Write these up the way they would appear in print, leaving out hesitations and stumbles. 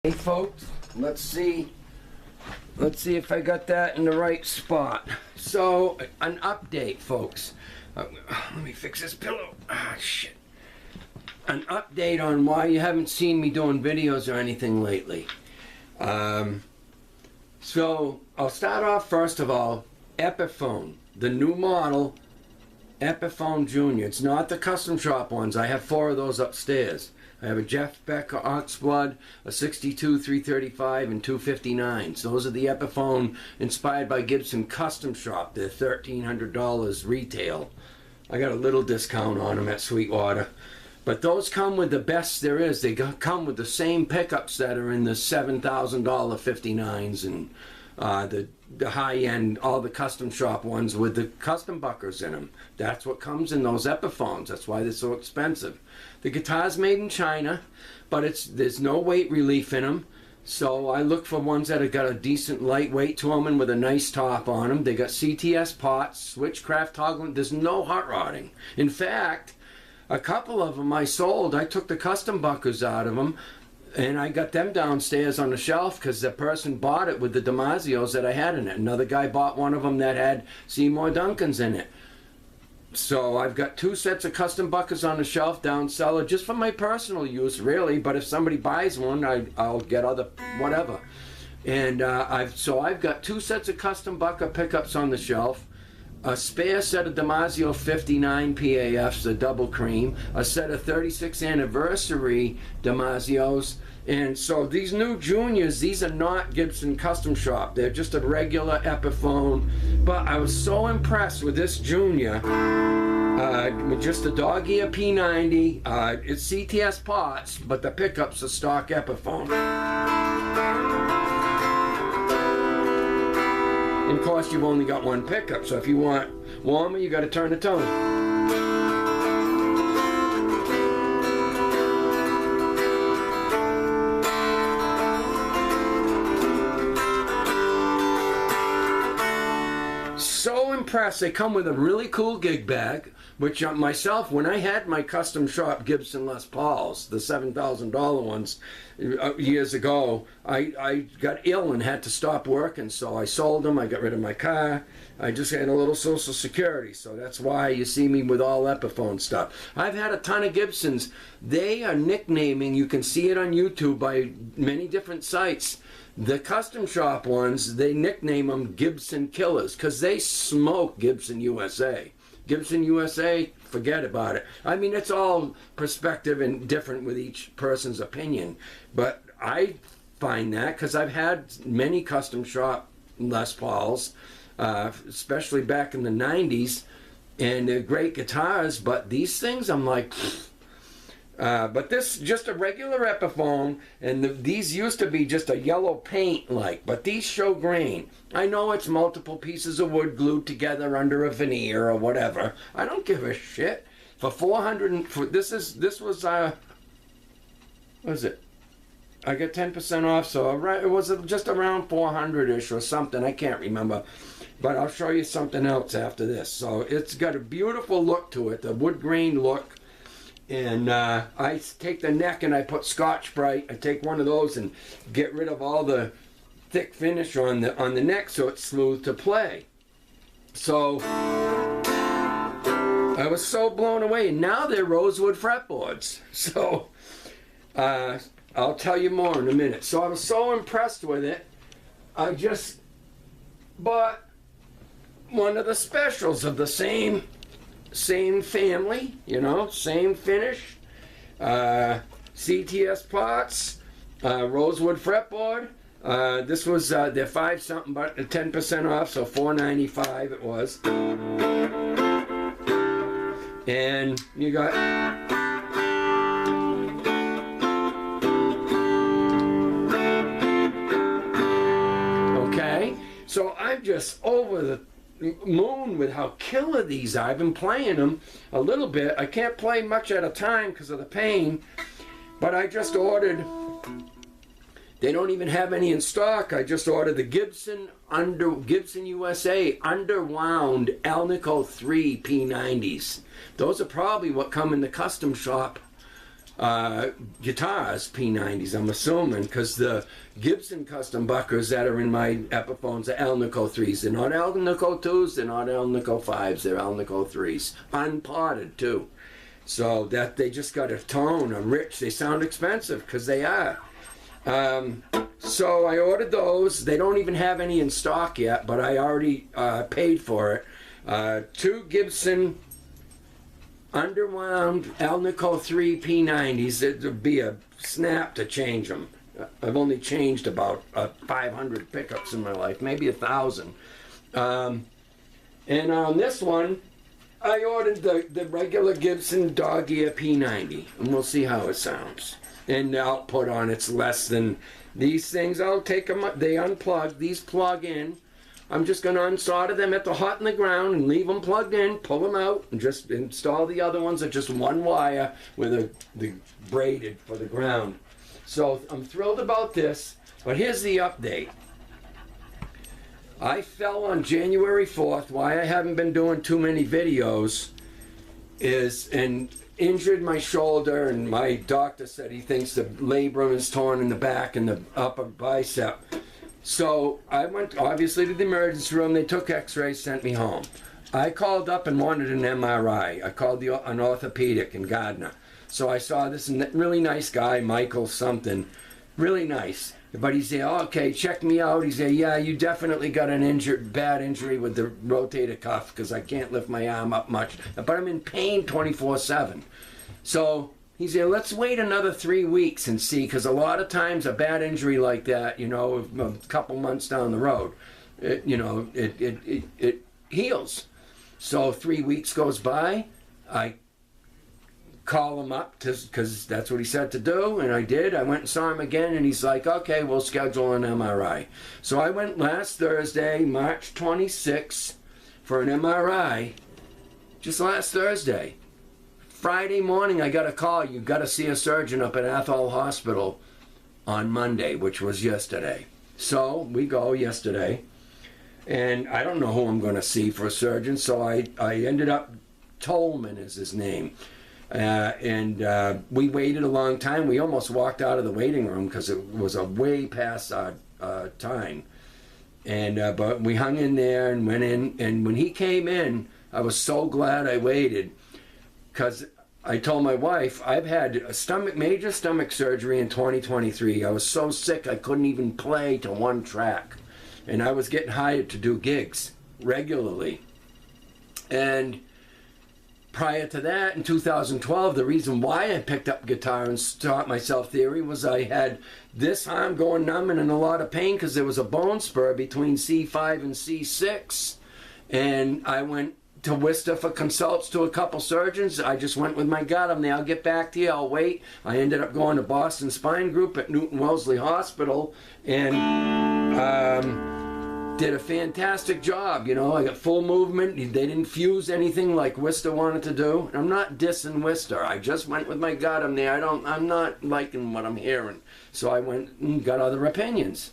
Hey folks, let's see if I got that in the right spot. So, an update, folks. Let me fix this pillow. Ah, shit. An update on why you haven't seen me doing videos or anything lately. So, I'll start off first of all, Epiphone, the new model, Epiphone Junior. It's not the custom shop ones. I have 4 of those upstairs. I have a Jeff Becker Oxblood, a 62 335, and 259. So those are the Epiphone inspired by Gibson Custom Shop. They're $1,300 retail. I got a little discount on them at Sweetwater. But those come with the best there is. They come with the same pickups that are in the $7,000 59s and the high-end, all the custom shop ones with the custom buckers in them. That's what comes in those Epiphones. That's why they're so expensive. The guitar's made in China, but there's no weight relief in them. So I look for ones that have got a decent lightweight to them and with a nice top on them. They got CTS pots, switchcraft toggling. There's no hot rodding. In fact, a couple of them I sold. I took the custom buckers out of them, and I got them downstairs on the shelf because the person bought it with the Damasio's that I had in it. Another guy bought one of them that had Seymour Duncan's in it. So I've got 2 sets of custom buckers on the shelf down cellar just for my personal use, really. But if somebody buys one, I'll get other whatever. And I've got 2 sets of custom bucker pickups on the shelf. A spare set of Damasio 59 PAFs, the double cream, a set of 36th anniversary Damasios, and so these new juniors, these are not Gibson Custom Shop, they're just a regular Epiphone, but I was so impressed with this junior, with just a dog ear P90, it's CTS pots, but the pickups are stock Epiphone. And of course, you've only got 1 pickup, so if you want warmer, you got to turn the tone. So impressed. They come with a really cool gig bag, which myself, when I had my custom shop Gibson Les Pauls, the $7,000 ones, years ago, I got ill and had to stop working, so I sold them. I got rid of my car. I just had a little Social Security, so that's why you see me with all Epiphone stuff. I've had a ton of Gibsons. They are nicknaming, you can see it on YouTube by many different sites, the custom shop ones, they nickname them Gibson Killers because they smoke Gibson USA. Gibson USA, forget about it. I mean, it's all perspective and different with each person's opinion. But I find that because I've had many custom shop Les Pauls, especially back in the 90s, and they're great guitars, but these things I'm like, but this is just a regular Epiphone, and these used to be just a yellow paint like, but these show grain. I know it's multiple pieces of wood glued together under a veneer or whatever. I don't give a shit. For 400, this was what was it? I got 10% off, so it was just around 400-ish or something. I can't remember. But I'll show you something else after this. So it's got a beautiful look to it, the wood grain look. And I take the neck and I put Scotch-Brite. I take one of those and get rid of all the thick finish on the neck so it's smooth to play. So I was so blown away. Now they're rosewood fretboards. So I'll tell you more in a minute. So I was so impressed with it. I just bought one of the specials of the same family, you know, same finish, CTS pots, rosewood fretboard. This was they're 5 something, but 10% off, so $4.95 it was. And you got okay. So I'm just over the moon with how killer these are. I've been playing them a little bit. I can't play much at a time because of the pain, but I just ordered, they don't even have any in stock. I just ordered the Gibson USA underwound Alnico 3 P90s. Those are probably what come in the custom shop guitars, P90s, I'm assuming, because the Gibson custom buckers that are in my Epiphones are Alnico 3s. They're not Alnico 2s, they're not Alnico 5s, they're Alnico 3s. Unpotted, too. So that they just got a tone, a rich, they sound expensive, because they are. So I ordered those. They don't even have any in stock yet, but I already paid for it. 2 Gibson underwound Alnico 3 P90s. It would be a snap to change them. I've only changed about 500 pickups in my life, maybe 1,000. And on this one, I ordered the regular Gibson dog ear P90, and we'll see how it sounds. And the output on it's less than these things. I'll take them, they unplug, these plug in. I'm just going to unsolder them at the hot in the ground and leave them plugged in, pull them out, and just install the other ones at just one wire with the braided for the ground. So I'm thrilled about this, but here's the update. I fell on January 4th. Why I haven't been doing too many videos and injured my shoulder, and my doctor said he thinks the labrum is torn in the back and the upper bicep. So I went obviously to the emergency room. They took x-rays, sent me home. I called up and wanted an MRI. I called an orthopedic in Gardner. So I saw this really nice guy, Michael something, really nice. But he said, oh, okay, check me out. He said, yeah, you definitely got an bad injury with the rotator cuff, because I can't lift my arm up much. But I'm in pain 24/7. So he said, let's wait another 3 weeks and see, because a lot of times a bad injury like that, you know, a couple months down the road, it heals. So 3 weeks goes by. I call him up because that's what he said to do, and I did. I went and saw him again, and he's like, okay, we'll schedule an MRI. So I went last Thursday, March 26th, for an MRI, just last Thursday. Friday morning, I got a call, you got to see a surgeon up at Athol Hospital on Monday, which was yesterday. So we go yesterday, and I don't know who I'm going to see for a surgeon, so I ended up, Tolman is his name. We waited a long time. We almost walked out of the waiting room because it was a way past our time. But we hung in there and went in. And when he came in, I was so glad I waited, because I told my wife, I've had a major stomach surgery in 2023. I was so sick I couldn't even play to one track. And I was getting hired to do gigs regularly. And prior to that, in 2012, the reason why I picked up guitar and taught myself theory was I had this arm going numb and in a lot of pain because there was a bone spur between C5 and C6. And I went to Worcester for consults to a couple surgeons. I just went with my gut. I'm there. I'll get back to you. I'll wait. I ended up going to Boston Spine Group at Newton Wellesley Hospital and did a fantastic job. You know, I got full movement. They didn't fuse anything like Worcester wanted to do. I'm not dissing Worcester. I just went with my gut. I'm there. I'm not liking what I'm hearing. So I went and got other opinions.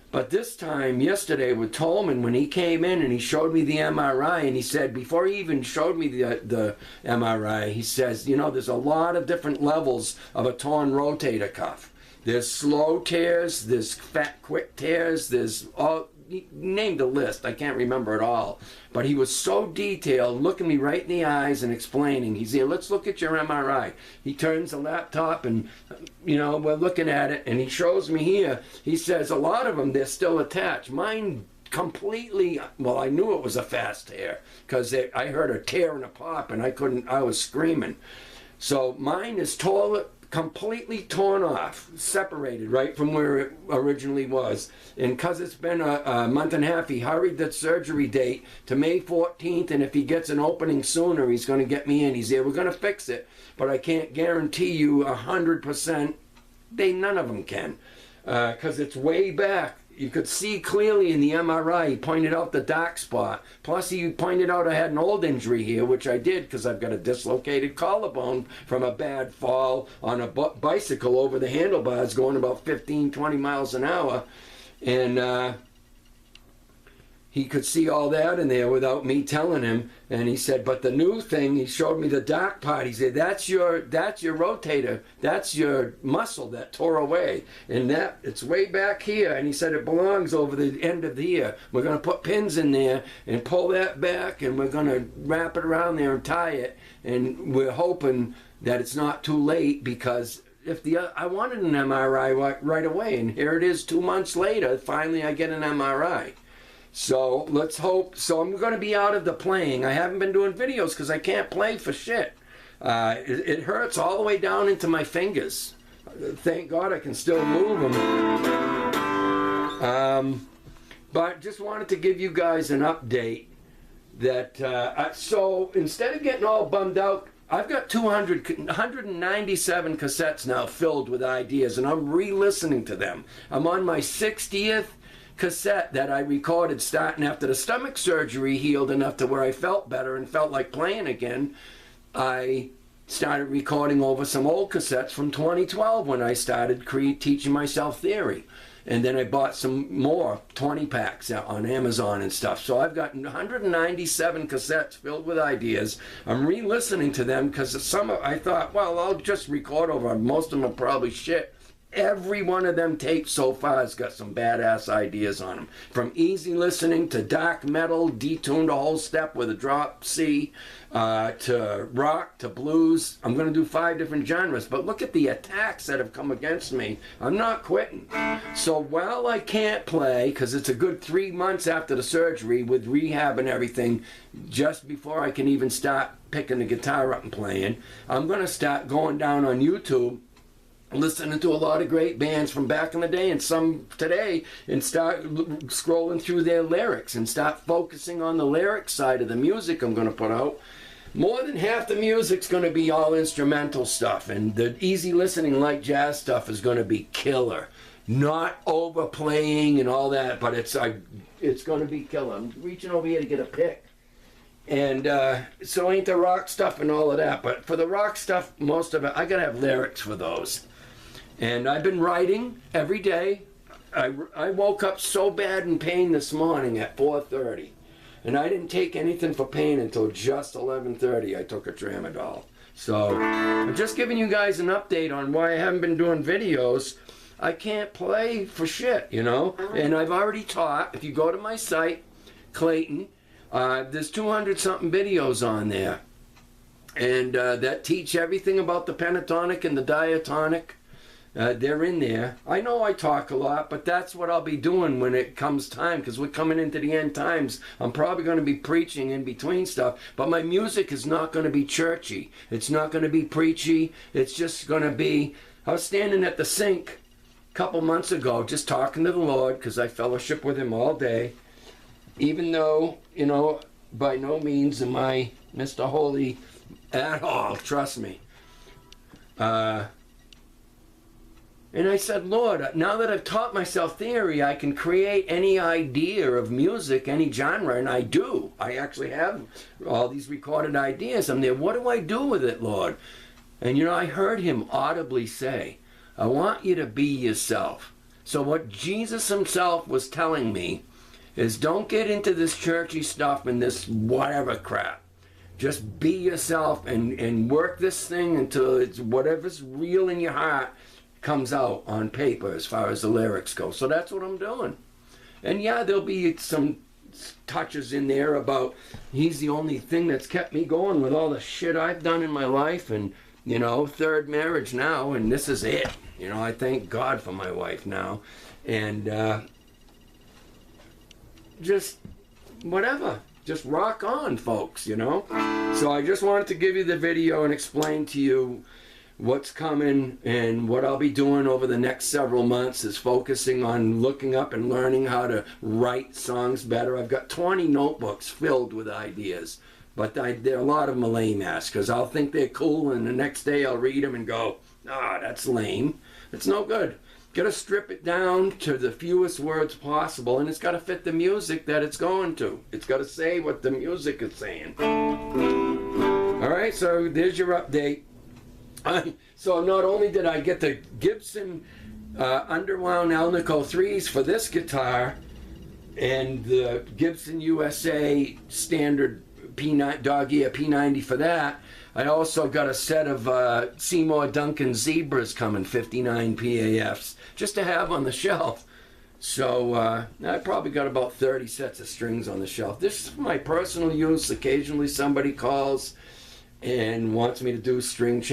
But this time, yesterday with Tolman, when he came in and he showed me the MRI, and he said, before he even showed me the MRI, he says, you know, there's a lot of different levels of a torn rotator cuff. There's slow tears, there's fat, quick tears, there's all, he named a list, I can't remember it all. But he was so detailed, looking me right in the eyes and explaining. He said, let's look at your MRI. He turns the laptop and, you know, we're looking at it, and he shows me here. He says, a lot of them, they're still attached. Mine completely, well, I knew it was a fast tear because I heard a tear and a pop, and I was screaming. So mine is completely torn off, separated right from where it originally was. And because it's been a month and a half, he hurried the surgery date to May 14th, and if he gets an opening sooner, he's going to get me in. He said, we're going to fix it, but I can't guarantee you 100%. None of them can, because it's way back. You could see clearly in the MRI, he pointed out the dark spot. Plus, he pointed out I had an old injury here, which I did because I've got a dislocated collarbone from a bad fall on a bicycle over the handlebars going about 15, 20 miles an hour. And he could see all that in there without me telling him. And he said, but the new thing, he showed me the dark part. He said, that's your rotator. That's your muscle that tore away. And that, it's way back here. And he said, it belongs over the end of the ear. We're going to put pins in there and pull that back, and we're going to wrap it around there and tie it. And we're hoping that it's not too late, because I wanted an MRI right away. And here it is 2 months later. Finally, I get an MRI. So let's hope. So I'm going to be out of the playing. I haven't been doing videos because I can't play for shit. It hurts all the way down into my fingers. Thank God I can still move them. But just wanted to give you guys an update that, so instead of getting all bummed out, I've got 197 cassettes now filled with ideas, and I'm re-listening to them. I'm on my 60th cassette that I recorded starting after the stomach surgery healed enough to where I felt better and felt like playing again. I started recording over some old cassettes from 2012 when I started teaching myself theory. And then I bought some more 20 packs on Amazon and stuff. So I've got 197 cassettes filled with ideas. I'm re-listening to them because I thought, well, I'll just record over them. Most of them are probably shit. Every one of them tapes so far has got some badass ideas on them. From easy listening to dark metal, detuned a whole step with a drop C, to rock, to blues. I'm going to do 5 different genres, but look at the attacks that have come against me. I'm not quitting. So while I can't play, because it's a good 3 months after the surgery with rehab and everything, just before I can even start picking the guitar up and playing, I'm going to start going down on YouTube, listening to a lot of great bands from back in the day and some today, and start scrolling through their lyrics and start focusing on the lyric side of the music I'm going to put out. More than half the music's going to be all instrumental stuff, and the easy listening light jazz stuff is going to be killer. Not overplaying and all that, but it's going to be killer. I'm reaching over here to get a pick. And so ain't the rock stuff and all of that, but for the rock stuff, most of it, I got to have lyrics for those. And I've been writing every day. I woke up so bad in pain this morning at 4:30. And I didn't take anything for pain until just 11:30. I took a Tramadol. So I'm just giving you guys an update on why I haven't been doing videos. I can't play for shit, you know. And I've already taught. If you go to my site, Clayton, there's 200-something videos on there. And that teach everything about the pentatonic and the diatonic. They're in there. I know I talk a lot, but that's what I'll be doing when it comes time, because we're coming into the end times. I'm probably going to be preaching in between stuff, but my music is not going to be churchy. It's not going to be preachy. It's just going to be... I was standing at the sink a couple months ago just talking to the Lord, because I fellowship with him all day, even though, you know, by no means am I Mr. Holy at all, trust me. And I said, Lord, now that I've taught myself theory, I can create any idea of music, any genre, and I do. I actually have all these recorded ideas. I'm there, what do I do with it, Lord? And you know, I heard him audibly say, I want you to be yourself. So what Jesus himself was telling me is, don't get into this churchy stuff and this whatever crap. Just be yourself and work this thing until it's whatever's real in your heart comes out on paper as far as the lyrics go. So that's what I'm doing. And yeah, there'll be some touches in there about he's the only thing that's kept me going with all the shit I've done in my life, and you know, 3rd marriage now, and this is it. You know, I thank God for my wife now. And just whatever, just rock on, folks, you know. So I just wanted to give you the video and explain to you what's coming, and what I'll be doing over the next several months is focusing on looking up and learning how to write songs better. I've got 20 notebooks filled with ideas, but there are a lot of them are lame ass, because I'll think they're cool, and the next day I'll read them and go, that's lame. It's no good. Got to strip it down to the fewest words possible, and it's got to fit the music that it's going to. It's got to say what the music is saying. All right, so there's your update. So not only did I get the Gibson underwound Alnico 3s for this guitar, and the Gibson USA standard P9 dog ear P90 for that. I also got a set of Seymour Duncan Zebras coming, 59 PAFs, just to have on the shelf. So I probably got about 30 sets of strings on the shelf. This is for my personal use. Occasionally somebody calls and wants me to do string change.